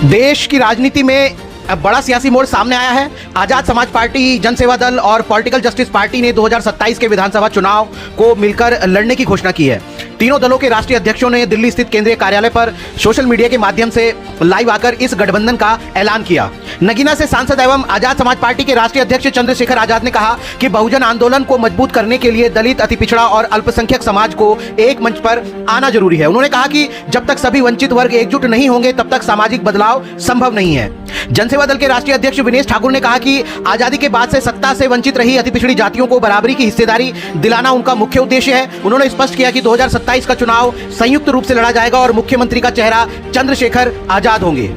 देश की राजनीति में अब बड़ा सियासी मोड़ सामने आया है। आजाद समाज पार्टी, जनसेवा दल और पॉलिटिकल जस्टिस पार्टी ने 2027 के विधानसभा चुनाव को मिलकर लड़ने की घोषणा की है। तीनों दलों के राष्ट्रीय अध्यक्षों ने दिल्ली स्थित केंद्रीय कार्यालय पर सोशल मीडिया के माध्यम से लाइव आकर इस गठबंधन का ऐलान किया। नगीना से सांसद एवं आजाद समाज पार्टी के राष्ट्रीय अध्यक्ष चंद्रशेखर आजाद ने कहा कि बहुजन आंदोलन को मजबूत करने के लिए दलित, अति पिछड़ा और अल्पसंख्यक समाज को एक मंच पर आना जरूरी है। उन्होंने कहा कि जब तक सभी वंचित वर्ग एकजुट नहीं होंगे तब तक सामाजिक बदलाव संभव नहीं है। जनसेवा दल के राष्ट्रीय अध्यक्ष विनेश ठाकुर ने कहा कि आजादी के बाद से सत्ता से वंचित रही अति पिछड़ी जातियों को बराबरी की हिस्सेदारी दिलाना उनका मुख्य उद्देश्य है। उन्होंने स्पष्ट किया कि 2027 का चुनाव संयुक्त रूप से लड़ा जाएगा और मुख्यमंत्री का चेहरा चंद्रशेखर आजाद होंगे।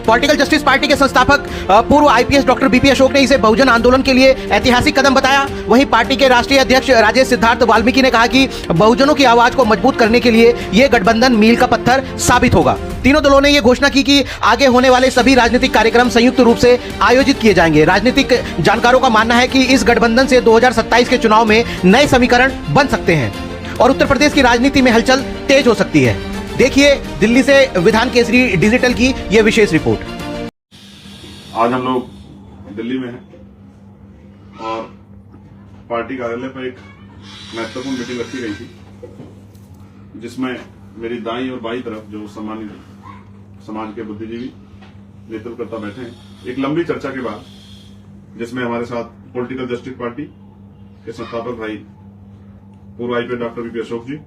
पॉलिटिकल जस्टिस पार्टी के संस्थापक पूर्व आईपीएस डॉक्टर बीपी अशोक ने इसे बहुजन आंदोलन के लिए ऐतिहासिक कदम बताया। वहीं पार्टी के राष्ट्रीय अध्यक्ष राजेश सिद्धार्थ वाल्मीकि ने कहा कि बहुजनों की आवाज को मजबूत करने के लिए यह गठबंधन मील का पत्थर साबित होगा। तीनों दलों ने यह घोषणा की कि आगे होने वाले सभी राजनीतिक कार्यक्रम संयुक्त रूप से आयोजित किए जाएंगे। राजनीतिक जानकारों का मानना है कि इस गठबंधन से 2027 के चुनाव में नए समीकरण बन सकते हैं और उत्तर प्रदेश की राजनीति में हलचल तेज हो सकती है। देखिए दिल्ली से विधान केसरी डिजिटल की यह विशेष रिपोर्ट। आज हम लोग दिल्ली में हैं और पार्टी कार्यालय पर एक महत्वपूर्ण मीटिंग रखी गई थी, जिसमें मेरी दाईं और बाईं तरफ जो सम्मानित समाज के बुद्धिजीवी नेतृत्वकर्ता बैठे हैं। एक लंबी चर्चा के बाद, जिसमें हमारे साथ पॉलिटिकल जस्टिस पार्टी के संस्थापक भाई पूर्व आईपीएस डॉक्टर बीपी अशोक जी,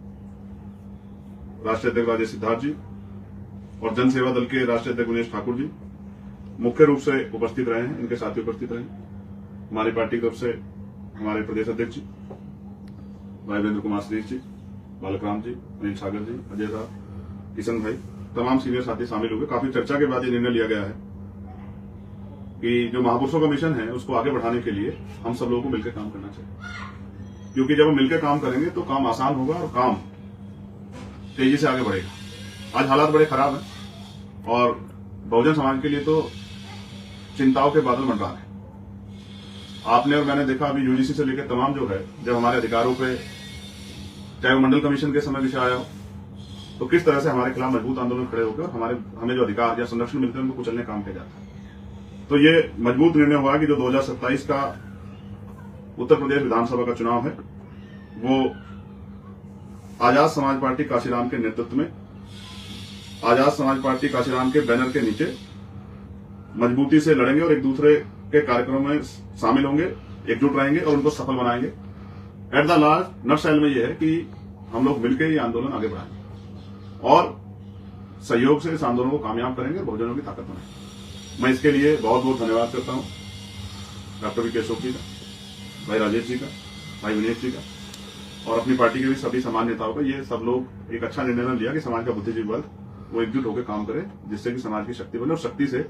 राष्ट्रीय अध्यक्ष राजेश सिद्धार्थ जी और जनसेवा दल के राष्ट्रीय अध्यक्ष विनेश ठाकुर जी मुख्य रूप से उपस्थित रहे हैं। इनके साथी उपस्थित रहे। हमारी पार्टी की तरफ से हमारे प्रदेश अध्यक्ष जी भाई वीरेंद्र कुमार श्रीष जी, बालक राम जी, अनिल सागर जी, अजय साहब, किशन भाई, तमाम सीनियर साथी शामिल हुए। काफी चर्चा के बाद ये निर्णय लिया गया है कि जो महापुरुषों का मिशन है उसको आगे बढ़ाने के लिए हम सब लोगों को मिलकर काम करना चाहिए, क्योंकि जब हम मिलकर काम करेंगे तो काम आसान होगा और काम तेजी से आगे बढ़ेगा। आज हालात बड़े खराब हैं और बहुजन समाज के लिए तो चिंताओं के बादल मंडरा रहे हैं। आपने और मैंने देखा अभी यूजीसी से लेकर तमाम जो है, जब हमारे अधिकारों पे चाहे वो मंडल कमीशन के समय विषय आया हो, तो किस तरह से हमारे खिलाफ मजबूत आंदोलन खड़े होकर और हमें जो अधिकार या संरक्षण मिलते हैं उनको कुचलने काम किया जाता है। तो ये मजबूत निर्णय हुआ कि जो 2027 का उत्तर प्रदेश विधानसभा का चुनाव है वो आजाद समाज पार्टी काशीराम के नेतृत्व में, आजाद समाज पार्टी काशीराम के बैनर के नीचे मजबूती से लड़ेंगे और एक दूसरे के कार्यक्रमों में शामिल होंगे, एकजुट रहेंगे और उनको सफल बनाएंगे। एट द लास्ट नटशेल में यह है कि हम लोग मिलकर ये आंदोलन आगे बढ़ाएंगे और सहयोग से इस आंदोलन को कामयाब करेंगे, बहुजनों की ताकत बनाएंगे। मैं इसके लिए बहुत बहुत धन्यवाद करता हूं डॉक्टर बीपी अशोक जी का, भाई राजेश जी का, भाई विनेश जी का और अपनी पार्टी के भी सभी सामान्य नेताओं का। ये सब लोग एक अच्छा निर्णय लिया कि समाज का बुद्धिजीवी वर्ग वो एकजुट होकर काम करे, जिससे कि समाज की शक्ति बने और शक्ति से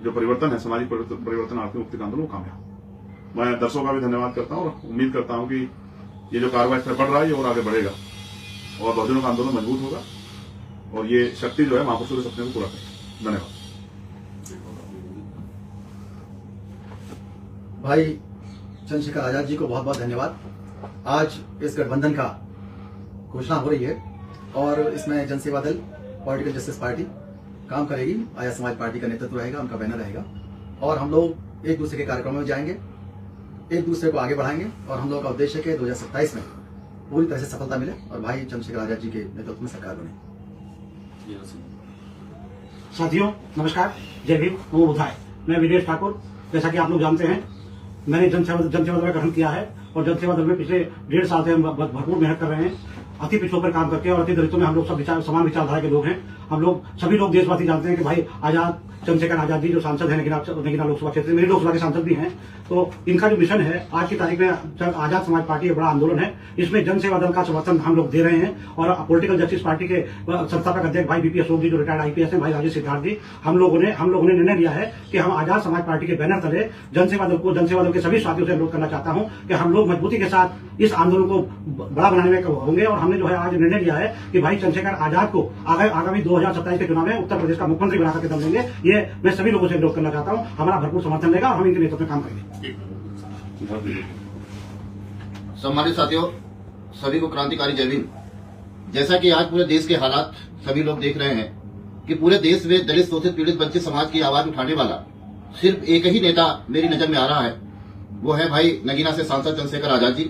जो परिवर्तन है, सामाजिक परिवर्तन, आर्थिक मुक्ति का आंदोलन वो कामयाब। मैं दर्शकों का भी धन्यवाद करता हूं और उम्मीद करता हूं कि ये जो कार्रवाई स्तर बढ़ रहा है ये और आगे बढ़ेगा और बहुजनों का आंदोलन मजबूत होगा और ये शक्ति जो है महापुरुषों के सपने को पूरा करेगी। धन्यवाद। भाई चंद्रशेखर आजाद जी को बहुत बहुत धन्यवाद। आज इस गठबंधन का घोषणा हो रही है और इसमें जनसेवा दल, पॉलिटिकल जस्टिस पार्टी काम करेगी, आजाद समाज पार्टी का नेतृत्व रहेगा, उनका बैनर रहेगा और हम लोग एक दूसरे के कार्यक्रमों में जाएंगे, एक दूसरे को आगे बढ़ाएंगे और हम लोगों का उद्देश्य है कि 2027 में पूरी तरह से सफलता मिले और भाई चंद्रशेखर आजाद जी के नेतृत्व में सरकार बने। साथियों नमस्कार, जय भीम, नमो बुद्धाय। मैं विनेश ठाकुर। जैसा कि आप लोग जानते हैं, मैंने जनसेवा दल का गठन किया है और जनसेवा दल में पिछले 1.5 साल से हम भरपूर मेहनत कर रहे हैं, अति पिछड़ों पर काम करके और अति दलितों में हम लोग सब समान विचारधारा के लोग हैं। हम लोग सभी लोग देशवासी जानते हैं कि भाई आजाद चंद्रशेखर आजाद जी जो सांसद हैं नगीना लोकसभा क्षेत्र में, मेरी लोकसभा के सांसद भी हैं, तो इनका जो मिशन है आज की तारीख में आजाद समाज पार्टी एक बड़ा आंदोलन है, इसमें जनसेवा दल का समर्थन हम लोग दे रहे हैं और पॉलिटिकल जस्टिस पार्टी के संस्थापक अध्यक्ष भाई बीपी अशोक जी जो रिटायर्ड आईपीएस हैं, भाई राजेश सिद्धार्थ जी, हम लोगों ने निर्णय लिया है कि हम आजाद समाज पार्टी के बैनर तले जनसेवा दल के सभी साथियों से अनुरोध करना चाहता हूं कि हम लोग मजबूती के साथ इस आंदोलन को बड़ा बनाने में होंगे और हमने जो है आज निर्णय लिया है कि भाई चंद्रशेखर आजाद को आगामी 2027 के चुनाव में उत्तर प्रदेश का मुख्यमंत्री बनाकर के दम देंगे। ये मैं सभी लोगों से अनुरोध करना चाहता हूं, हमारा भरपूर समर्थन रहेगा और हम इनके नेतृत्व में काम करेंगे। सम्मानित साथियों, सभी को क्रांतिकारी जय भीम। जैसा कि आज पूरे देश के हालात सभी लोग देख रहे हैं कि पूरे देश में दलित शोषित पीड़ित वंचित समाज की आवाज उठाने वाला सिर्फ एक ही नेता मेरी नजर में आ रहा है, वो है भाई नगीना से सांसद चंद्रशेखर आजाद जी,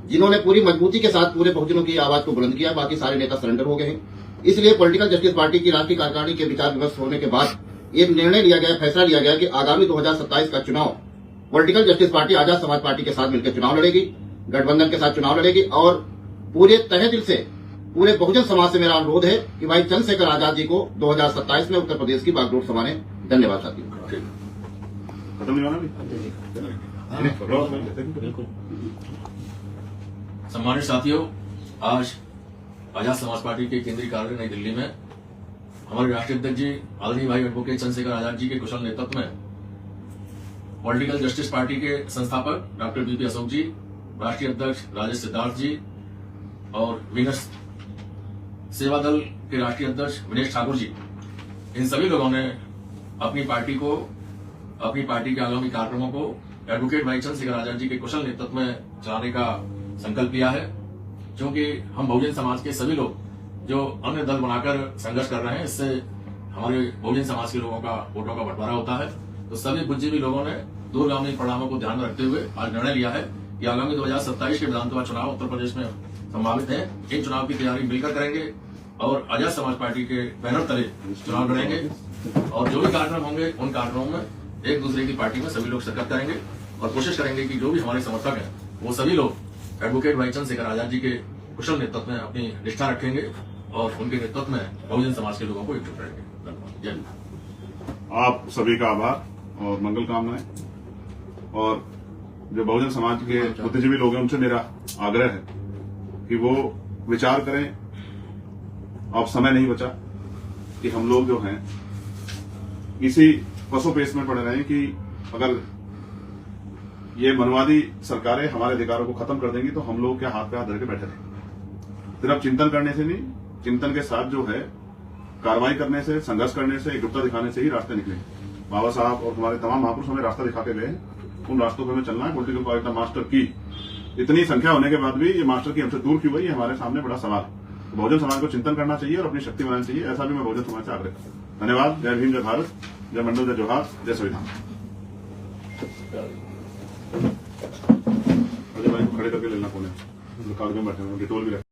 जिन्होंने पूरी मजबूती के साथ पूरे बहुजनों की आवाज को बुलंद किया। बाकी सारे नेता सरेंडर हो गए हैं। इसलिए पॉलिटिकल जस्टिस पार्टी की राष्ट्रीय कार्यकारिणी के विचार विमर्श होने के बाद एक निर्णय लिया गया, फैसला लिया गया कि आगामी 2027 का चुनाव political justice party Azad Samaj party के साथ मिलकर चुनाव लड़ेगी, गठबंधन के साथ चुनाव लड़ेगी। और पूरे तहे दिल से पूरे बहुजन समाज से मेरा अनुरोध है कि भाई चंद्रशेखर आजाद जी को 2027 में उत्तर प्रदेश की बागडोर संभाले। धन्यवाद साथियों। खत्म नहीं होना बिल्कुल। सम्मानित साथियों, आज आजाद समाज पार्टी के केंद्रीय कार्यालय नई दिल्ली में हमारे राष्ट्रीय अध्यक्ष जी आदरणीय भाई एडवोकेट चंद्रशेखर आजाद जी के कुशल नेतृत्व में पॉलिटिकल जस्टिस पार्टी के संस्थापक डॉक्टर बीपी अशोक जी, राष्ट्रीय अध्यक्ष राजेश सिद्धार्थ जी और वीनस सेवा दल के राष्ट्रीय अध्यक्ष विनेश ठाकुर जी, इन सभी लोगों ने अपनी पार्टी के आगामी कार्यक्रमों को एडवोकेट भाई चंद्रशेखर आजाद जी के कुशल नेतृत्व में चलाने का संकल्प लिया है। क्योंकि हम बहुजन समाज के सभी लोग जो अन्य दल बनाकर संघर्ष कर रहे हैं, इससे हमारे बहुजन समाज के लोगों का वोटों का बंटवारा होता है। तो सभी बुद्धिजीवी लोगों ने दूरगामी परिणामों को ध्यान में रखते हुए आज निर्णय लिया है कि आगामी 2027 के विधानसभा चुनाव उत्तर प्रदेश में संभावित है। इन चुनाव की तैयारी मिलकर करेंगे और आजाद समाज पार्टी के बैनर तले चुनाव लड़ेंगे और जो भी कार्यक्रम होंगे उन कार्यक्रमों में एक दूसरे की पार्टी में सभी लोग शिरकत करेंगे और कोशिश करेंगे कि जो भी हमारे समर्थक हैं वो सभी लोग एडवोकेट भाई चंद्रशेखर आजाद जी के कुशल नेतृत्व में अपनी निष्ठा रखेंगे और उनके नेतृत्व में बहुजन समाज के लोगों को एकजुट करेंगे। धन्यवाद। जय हिंद। आप सभी का आभार और मंगल कामनाएं। और जो बहुजन समाज के बुद्धिजीवी लोग हैं उनसे मेरा आग्रह है कि वो विचार करें। अब समय नहीं बचा कि हम लोग जो हैं इसी पसोपेश में पड़े रहे कि अगर ये मनवादी सरकारें हमारे अधिकारों को खत्म कर देंगी तो हम लोग क्या हाथ पे हाथ धर के बैठे रहेंगे। सिर्फ चिंतन करने से नहीं, चिंतन के साथ जो है कार्रवाई करने से, संघर्ष करने से, एकजुटता दिखाने से ही रास्ते निकले। बाबा साहब और हमारे तमाम महापुरुष हमें रास्ता दिखा के गए, उन रास्तों पर हमें चलना है। पॉलिटिकल पार्टी मास्टर की इतनी संख्या होने के बाद भी ये मास्टर की हमसे दूर क्यों हुई, ये हमारे सामने बड़ा सवाल है। बहुजन समाज को चिंतन करना चाहिए और अपनी शक्ति बनानी चाहिए, ऐसा भी मैं बहुजन समाज से आग्रह करता हूं। धन्यवाद। जय भीम, जय भारत, जय मंडल, जय जोहार, जय संविधान। अजय भाई को खड़े करके लेना कौन है, कागज में बैठे हुए, डिटोल भी रखे।